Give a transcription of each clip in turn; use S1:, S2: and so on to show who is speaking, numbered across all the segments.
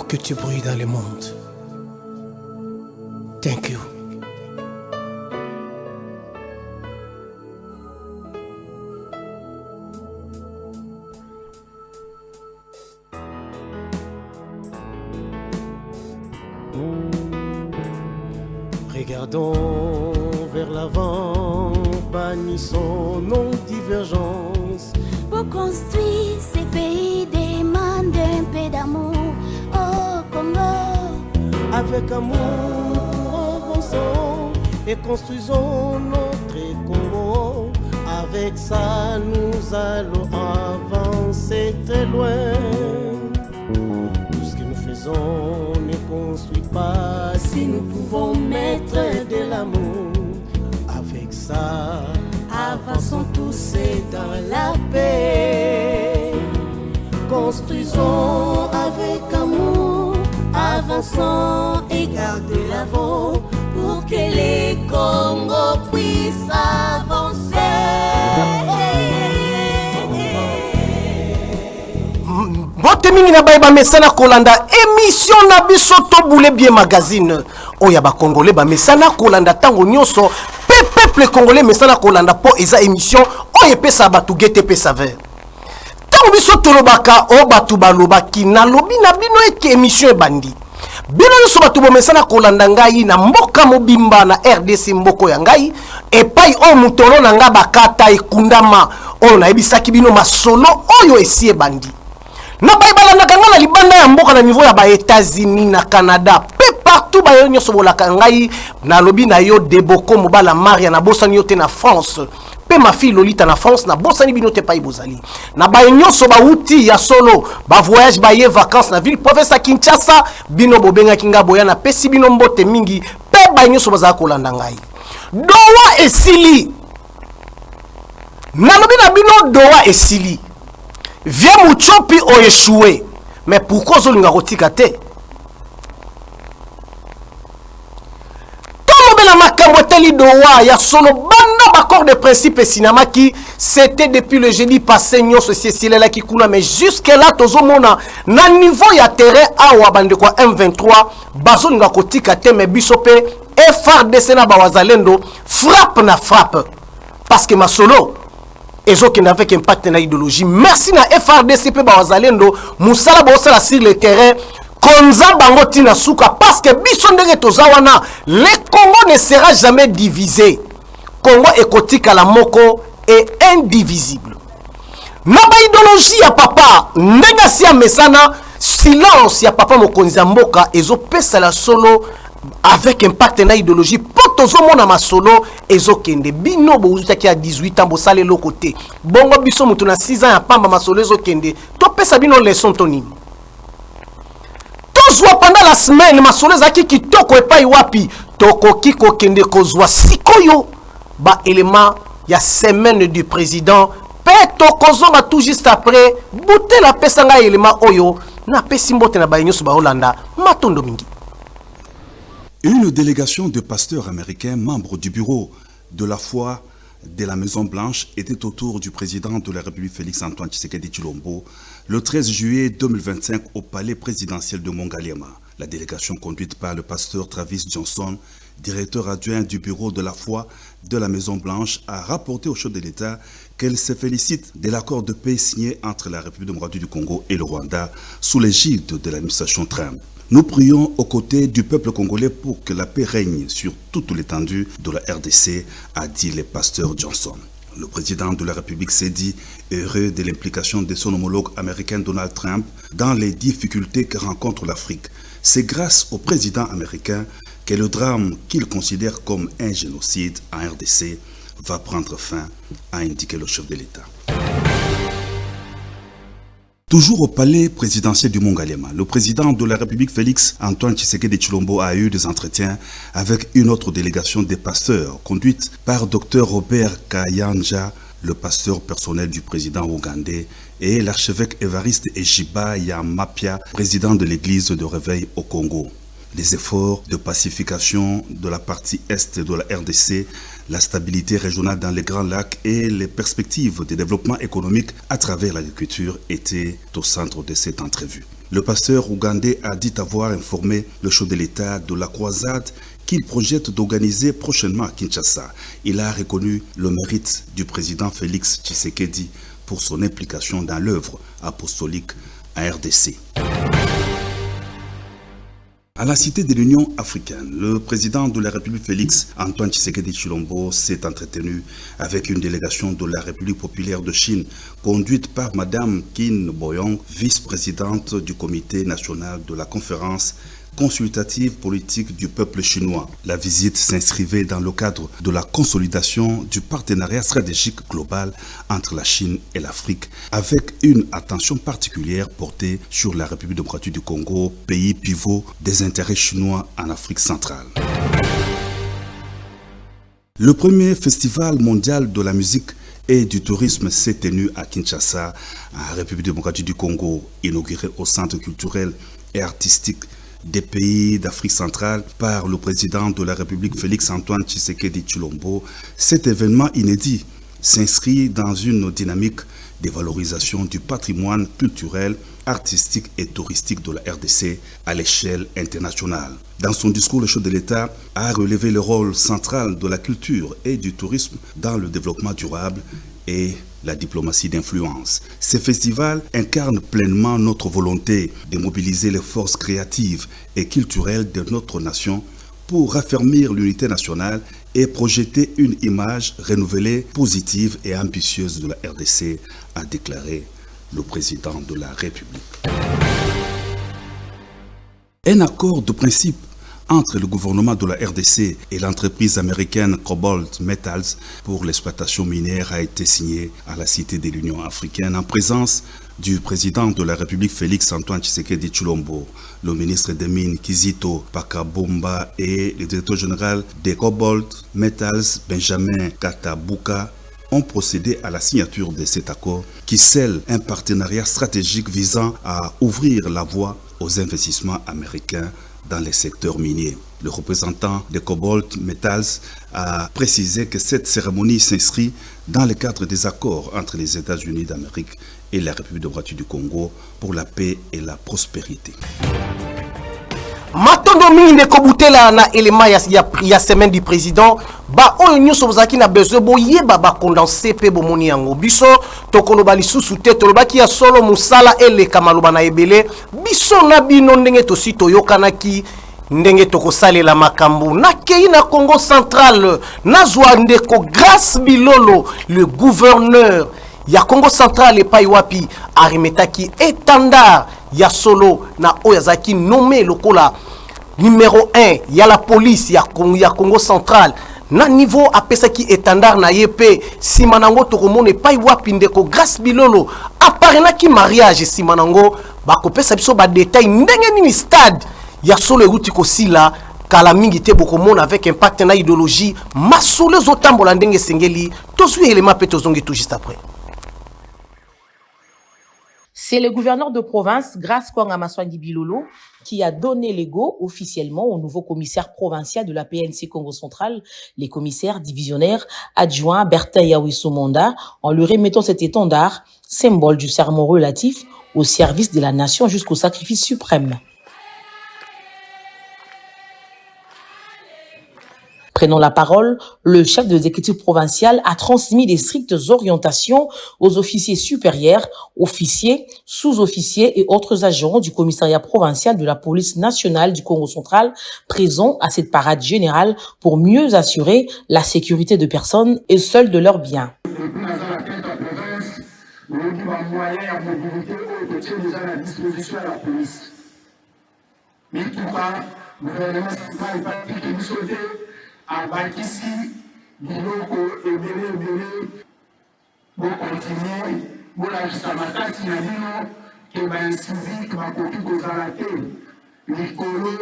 S1: que tu brilles dans le monde. Thank you. Regardons vers l'avant, bannissons nos divergences.
S2: Pour construire ces pays demande un peu d'amour. Oh Congo,
S1: avec amour, avançons et construisons notre Congo. Avec ça, nous allons avancer très loin. Tout ce que nous faisons ne construit pas si nous pouvons mettre de l'amour. Avec ça, avançons tous et dans la paix. Construisons avec amour, avançons et gardez l'avant pour que les Congos puissent avancer. Bote mingi na baye ba mesana kolanda émission na biso to boule bien magazine oya ba congolais ba mesana kolanda tango nyonso peuple congolais mesana kolanda po eza émission oye pesa batu gete pesa ver tango biso tolobaka o batu balobaki na lobi na bino eke émission ebandi bino nyonso batu bo mesana kolanda ngai na mboka mobimba na RDC mboko ya ngai epai o mutolo na nga bakata ekundama oyo na ebisaki bino masolo oyo esi ebandi na baibala na kanga na libanda ya mboka na niveau ya ba États-Unis na Canada pe partout ba yonyo sobolaka ngai na lobi na yo deboko mobala Maria na bosani yo te na France pe ma fille Lolita na France na bosani bino te pa ibozali na ba nyonso ba uti ya solo ba voyage ba ye vacances na ville province ya Kinshasa bino bobenga kinga boya na pesi bino mbote mingi pe ba nyonso baza kolanda ngai doa esili na lobi na bino doa esili viens muchopi o échoué mais pourquoi zolinga kotika te tomobela makambo teli doa ya solo banda bakor de principe cinéma qui c'était depuis le jeudi passé nyonso cecilela ki kuna mais jusque là tozomona na niveau ya terrain awa bande kwa M23 bazolinga kotika te mais biso pe FARDC na bawazalendo frappe na frappe parce que ma solo ezo qui n'avait impact na idéologie merci na FARDC pe bawazalendo musala bosala sur le terrain konza bango tina suka parce que biso ndenge tozawana le Congo ne sera jamais divisé. Congo ekotika la moko est indivisible na ba idéologie ya papa ndenge si ya mesana silence ya papa mokonzi ya mboka ezo pesa la solo avec impact na idéologie potozo mona masolo ezokende bino bozutaki à 18 ans bosale lokote bongo biso mutu na 6 ans ya pamba masolo ezokende to pesa bino leçon toni tozwa pendant la semaine masolo ezaki kitoko epai wapi tokoki kokende kozwa sikoyo ba élément ya semaine du président pe tokozonga tout juste après bouter la pesa nga élément oyo na pesi mbote na ba nyonso ba Holanda matondo mingi.
S3: Une délégation de pasteurs américains, membres du bureau de la foi de la Maison Blanche, était autour du président de la République Félix-Antoine Tshisekedi Tshilombo le 13 juillet 2025 au palais présidentiel de Mongaliema. La délégation conduite par le pasteur Travis Johnson, directeur adjoint du bureau de la foi de la Maison Blanche, a rapporté au chef de l'État qu'elle se félicite de l'accord de paix signé entre la République démocratique du Congo et le Rwanda sous l'égide de l'administration Trump. Nous prions aux côtés du peuple congolais pour que la paix règne sur toute l'étendue de la RDC, a dit le pasteur Johnson. Le président de la République s'est dit heureux de l'implication de son homologue américain Donald Trump dans les difficultés que rencontre l'Afrique. C'est grâce au président américain que le drame qu'il considère comme un génocide en RDC va prendre fin, a indiqué le chef de l'État. Toujours au palais présidentiel du Mongaliema, le président de la République Félix-Antoine Tshisekedi Tshilombo a eu des entretiens avec une autre délégation des pasteurs conduite par Dr Robert Kayanja, le pasteur personnel du président ougandais, et l'archevêque Évariste Ejiba Yamapia, président de l'église de Réveil au Congo. Les efforts de pacification de la partie est de la RDC, la stabilité régionale dans les Grands Lacs et les perspectives de développement économique à travers l'agriculture étaient au centre de cette entrevue. Le pasteur ougandais a dit avoir informé le chef de l'État de la croisade qu'il projette d'organiser prochainement à Kinshasa. Il a reconnu le mérite du président Félix Tshisekedi pour son implication dans l'œuvre apostolique à RDC. À la Cité de l'Union africaine, le président de la République Félix Antoine Tshisekedi Tshilombo s'est entretenu avec une délégation de la République populaire de Chine conduite par Madame Qin Boyong, vice-présidente du comité national de la conférence consultative politique du peuple chinois. La visite s'inscrivait dans le cadre de la consolidation du partenariat stratégique global entre la Chine et l'Afrique, avec une attention particulière portée sur la République démocratique du Congo, pays pivot des intérêts chinois en Afrique centrale. Le premier festival mondial de la musique et du tourisme s'est tenu à Kinshasa, en République démocratique du Congo, inauguré au Centre culturel et artistique des pays d'Afrique centrale par le président de la République Félix Antoine Tshisekedi Tshilombo. Cet événement inédit s'inscrit dans une dynamique de valorisation du patrimoine culturel, artistique et touristique de la RDC à l'échelle internationale. Dans son discours, le chef de l'État a relevé le rôle central de la culture et du tourisme dans le développement durable et la diplomatie d'influence. Ce festival incarne pleinement notre volonté de mobiliser les forces créatives et culturelles de notre nation pour raffermir l'unité nationale et projeter une image renouvelée, positive et ambitieuse de la RDC, a déclaré le président de la République. Un accord de principe entre le gouvernement de la RDC et l'entreprise américaine Cobalt Metals pour l'exploitation minière a été signé à la Cité de l'Union africaine en présence du président de la République Félix Antoine Tshisekedi Tshilombo, le ministre des Mines Kizito Pakabomba et le directeur général de Cobalt Metals Benjamin Katabuka ont procédé à la signature de cet accord qui scelle un partenariat stratégique visant à ouvrir la voie aux investissements américains dans les secteurs miniers. Le représentant de Cobalt Metals a précisé que cette cérémonie s'inscrit dans le cadre des accords entre les États-Unis d'Amérique et la République démocratique du Congo pour la paix et la prospérité.
S1: Matondo mingi ne kobutela na élément ya semaine du président ba oyo nyonso bozaki na besoin boyeba ba condenser pe bomoni yango biso tokoloba lisusu te tolobaki ya solo musala eleka maloba na ebele biso na bino ndenge tosi toyokanaki ndenge tokosalela makambo nakei na Congo central nazwa ndeko Grace Bilolo le gouverneur ya Congo central epai wapi arimetaki étendard ya solo na oyazaki nommé lokola numéro 1 ya la police ya Congo central na niveau apesaki étendard na yepe simanango tokomone epai wapi ndeko Grace Bilolo aparenaki mariage simanango bakopesa biso ba détail ndenge nini stade ya solo eruti kosila kala mingi te bokomona avec impact na idéologie masolo zotambola ndenge sengeli tozwi élément pe tozongi tout juste après.
S4: C'est le gouverneur de province, Grace Kwanga Maswangi Bilolo, qui a donné l'ego officiellement au nouveau commissaire provincial de la PNC Congo central, les commissaires divisionnaires adjoints Bertin Yawiso Monda, en lui remettant cet étendard, symbole du serment relatif au service de la nation jusqu'au sacrifice suprême. Prenant la parole, le chef de l'exécutif provincial a transmis des strictes orientations aux officiers supérieurs, officiers, sous-officiers et autres agents du commissariat provincial de la police nationale du Congo central présents à cette parade générale pour mieux assurer la sécurité de personnes et seuls de leurs biens.
S5: Abakisi biloko ebele bokontinue bolakisa makasi na bino ke bainsivi bakoki kozala te likolo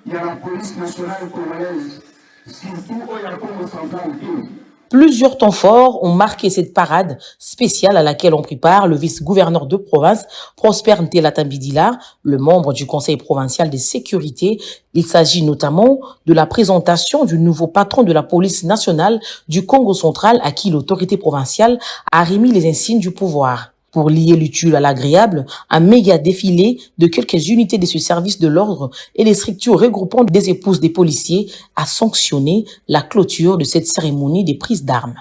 S5: ya la police nationale congolaise surtout oyo ya Congo central te.
S4: Plusieurs temps forts ont marqué cette parade spéciale à laquelle ont pris part le vice-gouverneur de province, Prosper Ntelatambidila, le membre du conseil provincial de sécurité. Il s'agit notamment de la présentation du nouveau patron de la police nationale du Congo central à qui l'autorité provinciale a remis les insignes du pouvoir. Pour lier l'utile à l'agréable, un méga défilé de quelques unités de ce service de l'ordre et les structures regroupant des épouses des policiers a sanctionné la clôture de cette cérémonie des prises d'armes.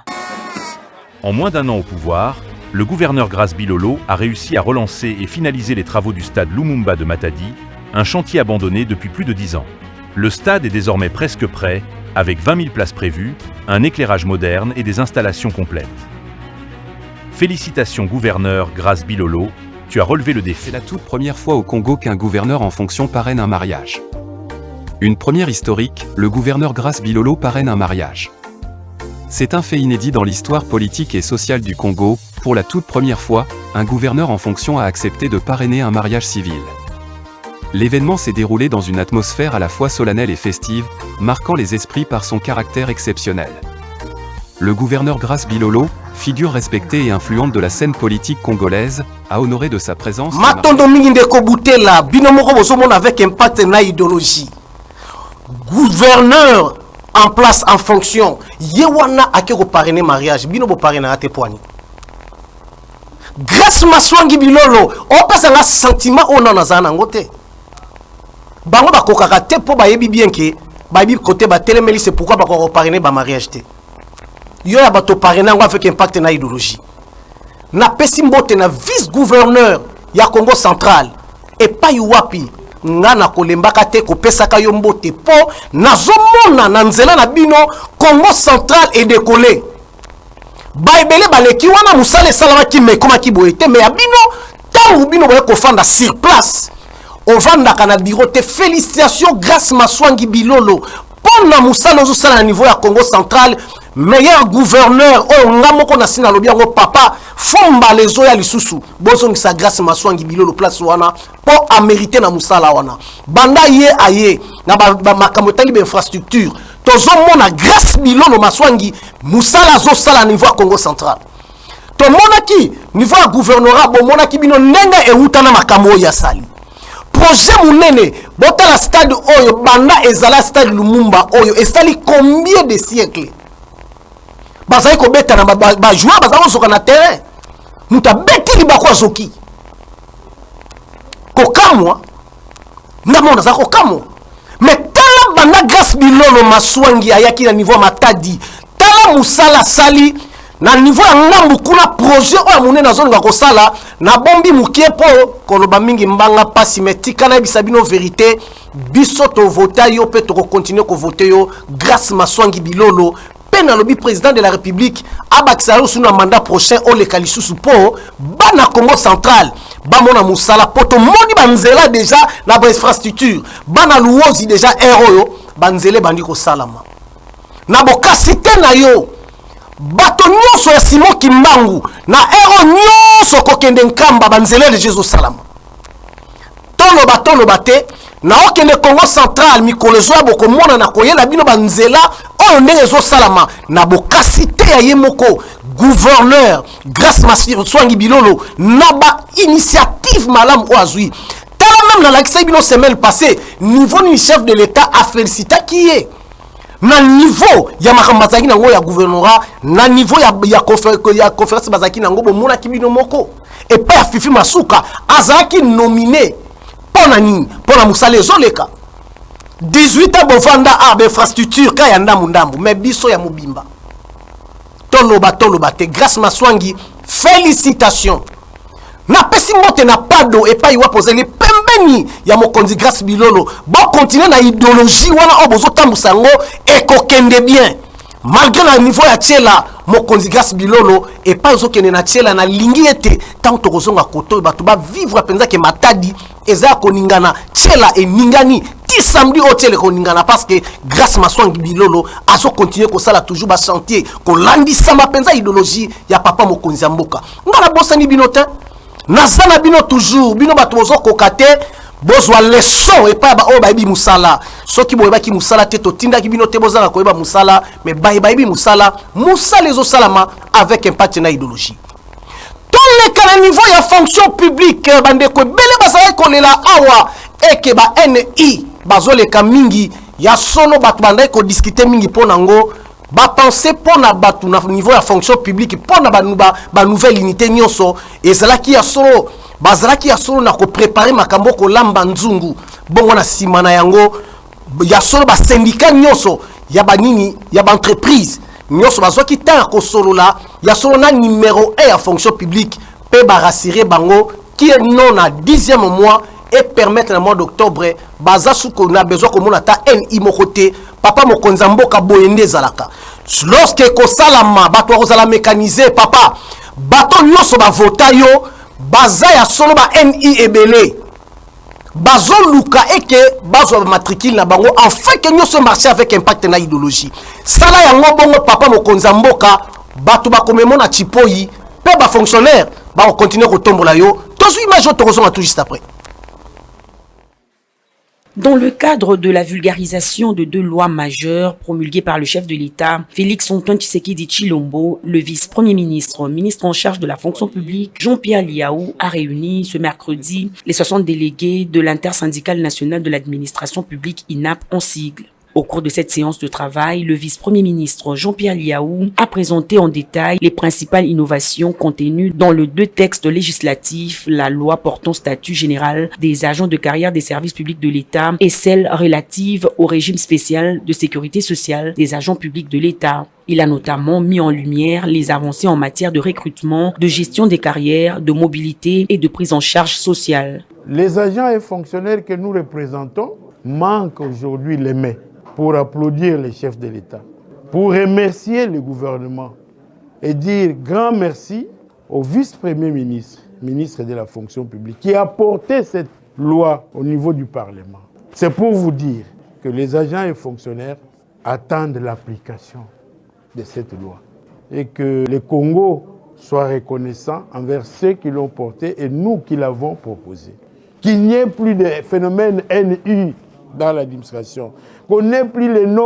S6: En moins d'un an au pouvoir, le gouverneur Grace Bilolo a réussi à relancer et finaliser les travaux du stade Lumumba de Matadi, un chantier abandonné depuis plus de 10 ans. Le stade est désormais presque prêt, avec 20 000 places prévues, un éclairage moderne et des installations complètes. Félicitations gouverneur Grace Bilolo, tu as relevé le défi.
S7: C'est la toute première fois au Congo qu'un gouverneur en fonction parraine un mariage. Une première historique, le gouverneur Grace Bilolo parraine un mariage. C'est un fait inédit dans l'histoire politique et sociale du Congo. Pour la toute première fois, un gouverneur en fonction a accepté de parrainer un mariage civil. L'événement s'est déroulé dans une atmosphère à la fois solennelle et festive, marquant les esprits par son caractère exceptionnel. Le gouverneur Grace Bilolo, figure respectée et influente de la scène politique congolaise, a honoré de sa présence...
S1: Matondo mingi ndeko Boutela, bino moko bozomona avec impact na idéologie. Gouverneur en place, en fonction. Yewana akeko parrainer mariage, bino bo parrainer ate poani. Grâce Maswangi Bilolo, on passe à un sentiment on en a un côté. Bango ba kokaka te po ba yebi bien que ba yebi côté ba telemeli c'est pourquoi ba ko parrainer ba mariage te. Yo ya ba to parrainer avec impact na idéologie. Na pesi mbote na vice-gouverneur ya Congo central et pas yuwapi ngana kolembaka te ko pesaka yo mbote po nazomona na nzela na bino Congo central est décollé. Baibele baleki wana musale salama ki me koma ki boete me abino tangu bino boye ko fanda sur place o vanda kana biro te félicitations Grace Maswangi Bilolo pona musale zo sala na niveau ya Congo central meilleur gouverneur o ngamoko na sina lobi yango papa fomba lezo ya lisusu bozo ngisa Grace Maswangi Bilolo place wana po a mériter na musala wana banda ye aye na ba makambo tali ba infrastructure tozo mona Grace Bilolo Maswangi musala zo sala niveau ya Congo central to mona ki niveau ya gouvernorat bo mona ki bino nenga e utana makambo ya sali projet munene bota la stade oyo banda ezala stade Lumumba oyo esali combien de siècles bazali ko beta na ba joueur bazali ko na terrain muta beti li bakwa zoki ko kamwa ndamona za ko kamwa mais tala banda Grace Bilolo Maswangi ayaki na niveau Matadi tala musala sali na niveau ya ngambu kuna projet oyo munene na zone ko sala na bombi mukie po koloba mingi mbanga pasi metika na bisabino vérité biso to vota yo pe to continuer ko voter yo Grace Maswangi Bilolo na lobby président de la République abakisalo sous un mandat prochain o le kalisusu po bana Congo central bamona musala poto moni banzela déjà na ba infrastructure bana luozi déjà eroyo banzele bandiko salama na bokasite na yo bato nyonso ya Simon Kimbangu na ero nyonso kokende nkamba banzele de Jésus salama tolo bate na okende Congo central mikolo zo boko mona na koyela bino banzela o ndenge zo salama na bokasite ya yemoko gouverneur Grace Maswangi Bilolo na ba initiative malam o azui tala même na lakisa bino semaine passée niveau ni chef de l'état a félicité qui est na niveau ya makambazaki nango ya gouvernorat na niveau ya conférence bazaki nango bo mona kibino moko et pas Fifi Masuka azaki nominé pona musale ezoleka 18 ans bovanda arbe infrastructure ka ya ndambu mais biso ya mobimba toloba te Grace Maswangi félicitations na pesi mote na pado et pas iwa poser les pembeni ya mokonzi Grace Bilolo bon continuer na idéologie wana obozo tambusa ngo et kokende bien malgré le niveau ya tchela mokonzi Grace Bilolo et pas ozokende na tchela na lingi ete tant to kozonga koto bato ba vivre penza ke Matadi eza koningana tchela e ningani ti samedi o tchela koningana parce que Grace Maswangi Bilolo azo continuer ko sala toujours ba chantier ko landisa ma penza idéologie ya papa mokonzi mboka ngana bosani binote nazana bino toujours bino bato bozo kokate bozwa leçon et pas o ba bi musala soki boyeba ki musala te to tinda ki bino te bozanga koyeba musala mais bayibi musala ezo salama avec impact na idéologie tous les cas niveau ya fonction publique bande ko bele basala ko lela awa et que ba NI bazoleka mingi ya solo bato banda ko discuter mingi ponango bapense mpona bato na niveau ya fonction publique mpona nouvelle unité nyonso ezalaki ya solo bazalaki ya solo na koprepare makambo kolamba nzungu bongo na nsima na yango ya solo basyndicat nyonso ya banini ya baentreprise nyonso bazwaki ntango ya kosolola ya solo na numéro 1 ya fonction publique mpe barassire bango qui est non na 10e mois et permettre le mois d'octobre baza suko na besoin komona ta NI moko te papa mokonza mboka boyende zalaka lorsque kosalama bato kozala mécaniser papa bato nyonso bavota yo baza ya solo ba NI ebele bazo luka eke bazo matricule na bango en fait que nyonso marcher avec impact na idéologie sala yango bongo papa mokonza mboka bato bakomemona chipoyi pe ba fonctionnaire ba continuer kotombola yo tozo image tokozonga tout juste après.
S4: Dans le cadre de la vulgarisation de 2 lois majeures promulguées par le chef de l'État, Félix-Antoine Tshisekedi Tshilombo, le vice-premier ministre, ministre en charge de la fonction publique, Jean-Pierre Liaou, a réuni ce mercredi les 60 délégués de l'intersyndicale nationale de l'administration publique INAP en sigle. Au cours de cette séance de travail, le vice-premier ministre Jean-Pierre Liaou a présenté en détail les principales innovations contenues dans les 2 textes législatifs, la loi portant statut général des agents de carrière des services publics de l'État et celle relative au régime spécial de sécurité sociale des agents publics de l'État. Il a notamment mis en lumière les avancées en matière de recrutement, de gestion des carrières, de mobilité et de prise en charge sociale.
S8: Les agents et fonctionnaires que nous représentons manquent aujourd'hui les mains pour applaudir les chefs de l'État, pour remercier le gouvernement et dire grand merci au vice-premier ministre, ministre de la fonction publique, qui a porté cette loi au niveau du Parlement. C'est pour vous dire que les agents et fonctionnaires attendent l'application de cette loi et que le Congo soit reconnaissant envers ceux qui l'ont porté et nous qui l'avons proposé. Qu'il n'y ait plus de phénomène NU dans l'administration, qu'on n'ait plus les noms